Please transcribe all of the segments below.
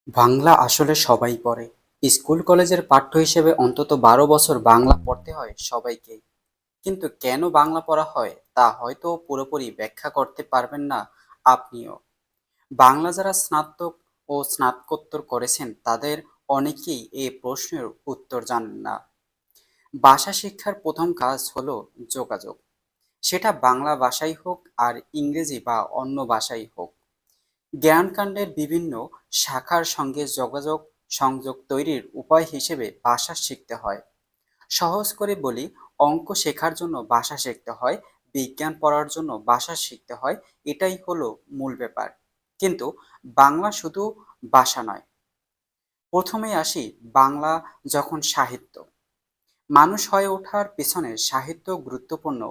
বাংলা আসলে সবাই পড়ে। স্কুল কলেজের পাঠ্য হিসেবে অন্তত ১২ বছর বাংলা পড়তে হয় সবাইকেই। কিন্তু কেন বাংলা পড়া হয় তা হয়তো পুরোপুরি ব্যাখ্যা করতে পারবেন না আপনিও। বাংলা যারা স্নাতক ও স্নাতকোত্তর করেছেন তাদের অনেকেই এই প্রশ্নের উত্তর জানেন না। ভাষা শিক্ষার প্রথম কাজ হলো যোগাযোগ। সেটা বাংলা ভাষাই হোক আর ইংরেজি বা অন্য ভাষাই হোক। জ্ঞানকাণ্ডের বিভিন্ন শাখার সঙ্গে যোগাযোগ সংযোগ তৈরির উপায় হিসেবে ভাষা শিখতে হয়। সহজ করে বলি, অঙ্ক শেখার জন্য ভাষা শিখতে হয়, বিজ্ঞান পড়ার জন্য ভাষা শিখতে হয়। এটাই হলো মূল ব্যাপার। কিন্তু বাংলা শুধু ভাষা নয়। প্রথমেই আসি বাংলা যখন সাহিত্য। মানুষ হয়ে ওঠার পেছনে সাহিত্য গুরুত্বপূর্ণ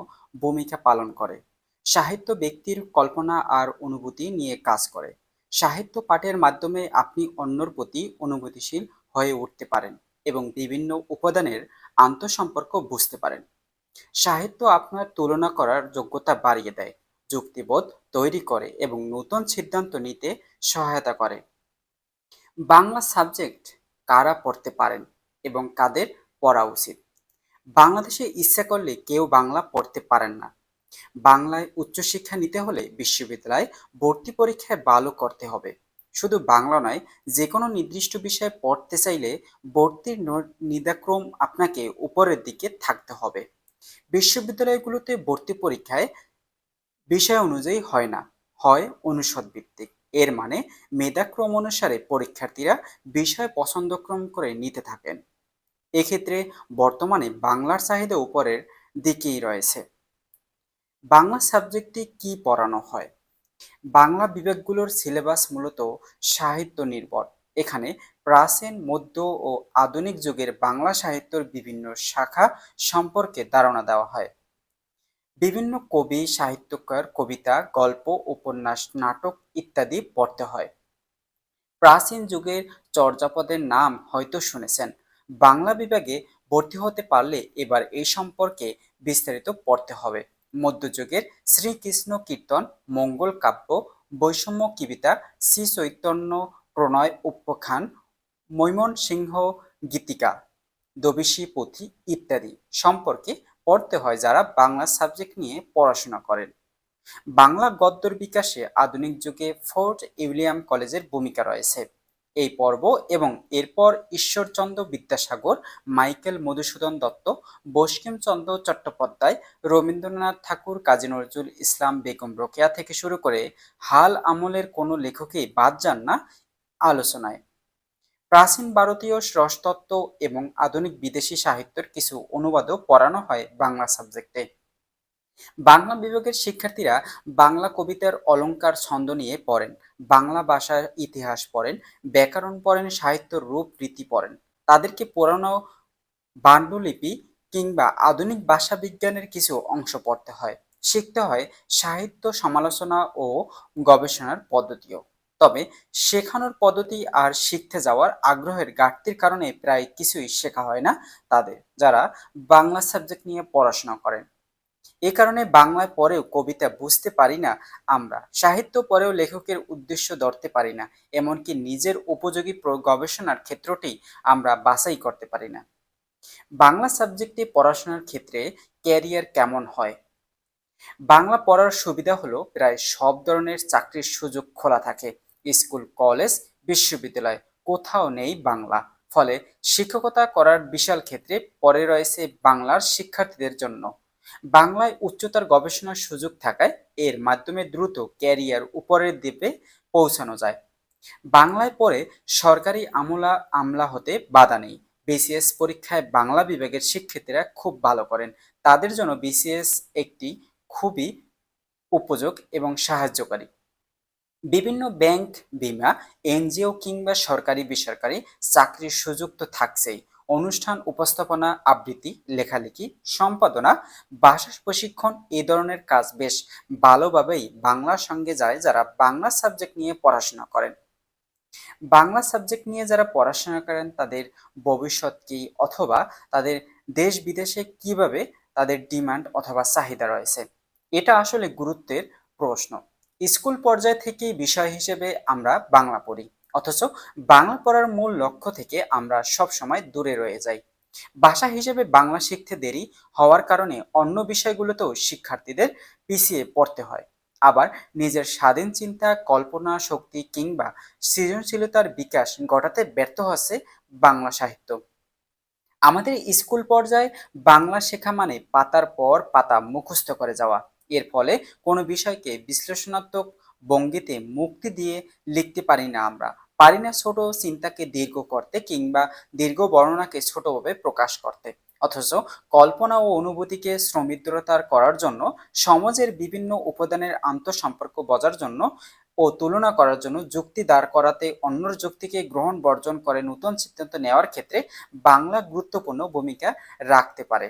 ভূমিকা পালন করে। সাহিত্য ব্যক্তির কল্পনা আর অনুভূতি নিয়ে কাজ করে। সাহিত্য পাঠের মাধ্যমে আপনি অন্যর প্রতি অনুভূতিশীল হয়ে উঠতে পারেন এবং বিভিন্ন উপাদানের আন্তঃসম্পর্ক বুঝতে পারেন। সাহিত্য আপনার তুলনা করার যোগ্যতা বাড়িয়ে দেয়, যুক্তিবোধ তৈরি করে এবং নতুন সিদ্ধান্ত নিতে সহায়তা করে। বাংলা সাবজেক্ট কারা পড়তে পারেন এবং কাদের পড়া উচিত? বাংলাদেশে ইচ্ছা করলে কেউ বাংলা পড়তে পারেন না। বাংলায় উচ্চশিক্ষা নিতে হলে বিশ্ববিদ্যালয়ে ভর্তি পরীক্ষায় ভালো করতে হবে। শুধু বাংলা নয়, যে কোনো নির্দিষ্ট বিষয়ে পড়তে চাইলে ভর্তির নির্ধারক্রম আপনাকে উপরের দিকে থাকতে হবে। বিশ্ববিদ্যালয়গুলোতে ভর্তি পরীক্ষায় বিষয় অনুযায়ী হয় না, হয় অনুষদ ভিত্তিক। এর মানে মেধাক্রম অনুসারে পরীক্ষার্থীরা বিষয় পছন্দক্রম করে নিতে থাকেন। এক্ষেত্রে বর্তমানে বাংলার চাহিদা উপরের দিকেই রয়েছে। বাংলা সাবজেক্টে কি পড়ানো হয়? বাংলা বিভাগগুলোর সিলেবাস মূলত সাহিত্য নির্ভর। এখানে প্রাচীন, মধ্য ও আধুনিক যুগের বাংলা সাহিত্যের বিভিন্ন শাখা সম্পর্কে ধারণা দেওয়া হয়। বিভিন্ন কবি, সাহিত্যকার কবিতা, গল্প, উপন্যাস, নাটক ইত্যাদি পড়তে হয়। প্রাচীন যুগের চর্যাপদের নাম হয়তো শুনেছেন। বাংলা বিভাগে ভর্তি হতে পারলে এবার এই সম্পর্কে বিস্তারিত পড়তে হবে। মধ্যযুগের শ্রীকৃষ্ণ কীর্তন, মঙ্গল কাব্য, বৈষম্য কবিতা, শ্রী চৈতন্য প্রণয় উপাখ্যান, মৈমনসিংহ গীতিকা, দবিশি পুঁথি ইত্যাদি সম্পর্কে পড়তে হয় যারা বাংলা সাবজেক্ট নিয়ে পড়াশোনা করেন। বাংলা গদ্যের বিকাশে আধুনিক যুগে ফোর্ট উইলিয়াম কলেজের ভূমিকা রয়েছে। এই পর্ব এবং এরপর ঈশ্বরচন্দ্র বিদ্যাসাগর, মাইকেল মধুসূদন দত্ত, বঙ্কিমচন্দ্র চট্টোপাধ্যায়, রবীন্দ্রনাথ ঠাকুর, কাজী নজরুল ইসলাম, বেগম রোকেয়া থেকে শুরু করে হাল আমলের কোনো লেখকেই বাদ যান না আলোচনায়। প্রাচীন ভারতীয় রসতত্ত্ব এবং আধুনিক বিদেশি সাহিত্যের কিছু অনুবাদও পড়ানো হয় বাংলা সাবজেক্টে। বাংলা বিভাগের শিক্ষার্থীরা বাংলা কবিতার অলংকার ছন্দ নিয়ে পড়েন, বাংলা ভাষার ইতিহাস পড়েন, ব্যাকরণ পড়েন, সাহিত্যের রূপ রীতি পড়েন। তাদেরকে পড়ানো পাণ্ডুলিপি কিংবা আধুনিক ভাষা বিজ্ঞানের কিছু অংশ পড়তে হয়। শিখতে হয় সাহিত্য সমালোচনা ও গবেষণার পদ্ধতিও। তবে শেখানোর পদ্ধতি আর শিখতে যাওয়ার আগ্রহের ঘাটতির কারণে প্রায় কিছুই শেখা হয় না তাদের, যারা বাংলা সাবজেক্ট নিয়ে পড়াশোনা করেন। এ কারণে বাংলায় পড়েও কবিতা বুঝতে পারি না আমরা, সাহিত্য পড়েও লেখকের উদ্দেশ্য ধরতে পারি না, এমনকি নিজের উপযোগী গবেষণার ক্ষেত্রটি আমরা বাছাই করতে পারি না। বাংলা সাবজেক্টে পড়াশোনার ক্ষেত্রে ক্যারিয়ার কেমন হয়? বাংলা পড়ার সুবিধা হলো প্রায় সব ধরনের চাকরির সুযোগ খোলা থাকে। স্কুল, কলেজ, বিশ্ববিদ্যালয় কোথাও নেই বাংলা। ফলে শিক্ষকতা করার বিশাল ক্ষেত্রে পড়ে রয়েছে বাংলার শিক্ষার্থীদের জন্য। বাংলায় উচ্চতর গবেষণার সুযোগ থাকায় এর মাধ্যমে দ্রুত ক্যারিয়ার উপরের দিকে পৌঁছানো যায়। বাংলায় পড়ে সরকারি আমলা হতে বাধা নেই। বিসিএস পরীক্ষায় বাংলা বিভাগের শিক্ষার্থীরা খুব ভালো করেন। তাদের জন্য বিসিএস একটি খুবই উপযোগ এবং সাহায্যকারী। বিভিন্ন ব্যাংক, বীমা, এনজিও কিংবা সরকারি বেসরকারি চাকরির সুযোগ তো থাকছেই। অনুষ্ঠান উপস্থাপনা, আবৃত্তি, লেখালেখি, সম্পাদনা, ভাষা প্রশিক্ষণ এ ধরনের কাজ বেশ ভালোভাবেই বাংলার সঙ্গে যায় যারা বাংলা সাবজেক্ট নিয়ে পড়াশোনা করেন। বাংলা সাবজেক্ট নিয়ে যারা পড়াশোনা করেন তাদের ভবিষ্যৎ কি, অথবা তাদের দেশ বিদেশে কিভাবে তাদের ডিমান্ড অথবা চাহিদা রয়েছে, এটা আসলে গুরুত্বের প্রশ্ন। স্কুল পর্যায় থেকেই বিষয় হিসেবে আমরা বাংলা পড়ি। অথচ বাংলা পড়ার মূল লক্ষ্য থেকে আমরা সবসময় দূরে রয়ে যাই। ভাষা হিসেবে বাংলা শিখতে দেরি হওয়ার কারণে অন্য বিষয়গুলোতেও শিক্ষার্থীদের পিছিয়ে পড়তে হয়। আবার নিজের স্বাধীন চিন্তা, কল্পনা শক্তি কিংবা সৃজনশীলতার বিকাশ ঘটাতে ব্যর্থ হচ্ছে বাংলা সাহিত্য। আমাদের স্কুল পর্যায়ে বাংলা শেখা মানে পাতার পর পাতা মুখস্থ করে যাওয়া। এর ফলে কোনো বিষয়কে বিশ্লেষণাত্মক ভঙ্গিতে মুক্তি দিয়ে লিখতে পারি না আমরা। পারি না ছোট চিন্তাকে দীর্ঘ করতে কিংবা দীর্ঘ বর্ণনাকে ছোটভাবে প্রকাশ করতে। অথচ কল্পনা ও অনুভূতিকে সমৃদ্ধতার করার জন্য, সমাজের বিভিন্ন উপাদানের আন্তঃসম্পর্ক বোঝার জন্য ও তুলনা করার জন্য, যুক্তি দাঁড় করাতে, অন্যর যুক্তিকে গ্রহণ বর্জন করে নতুন সিদ্ধান্ত নেওয়ার ক্ষেত্রে বাংলা গুরুত্বপূর্ণ ভূমিকা রাখতে পারে।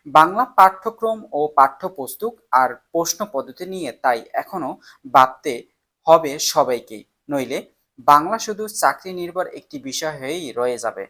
বাংলা পাঠ্যক্রম ও পাঠ্যপুস্তক আর প্রশ্ন পদ্ধতি নিয়ে তাই এখনো ভাবতে হবে সবাইকেই, নইলে বাংলা শুধু চাকরি নির্ভর একটি বিষয় হয়েই রয়ে যাবে।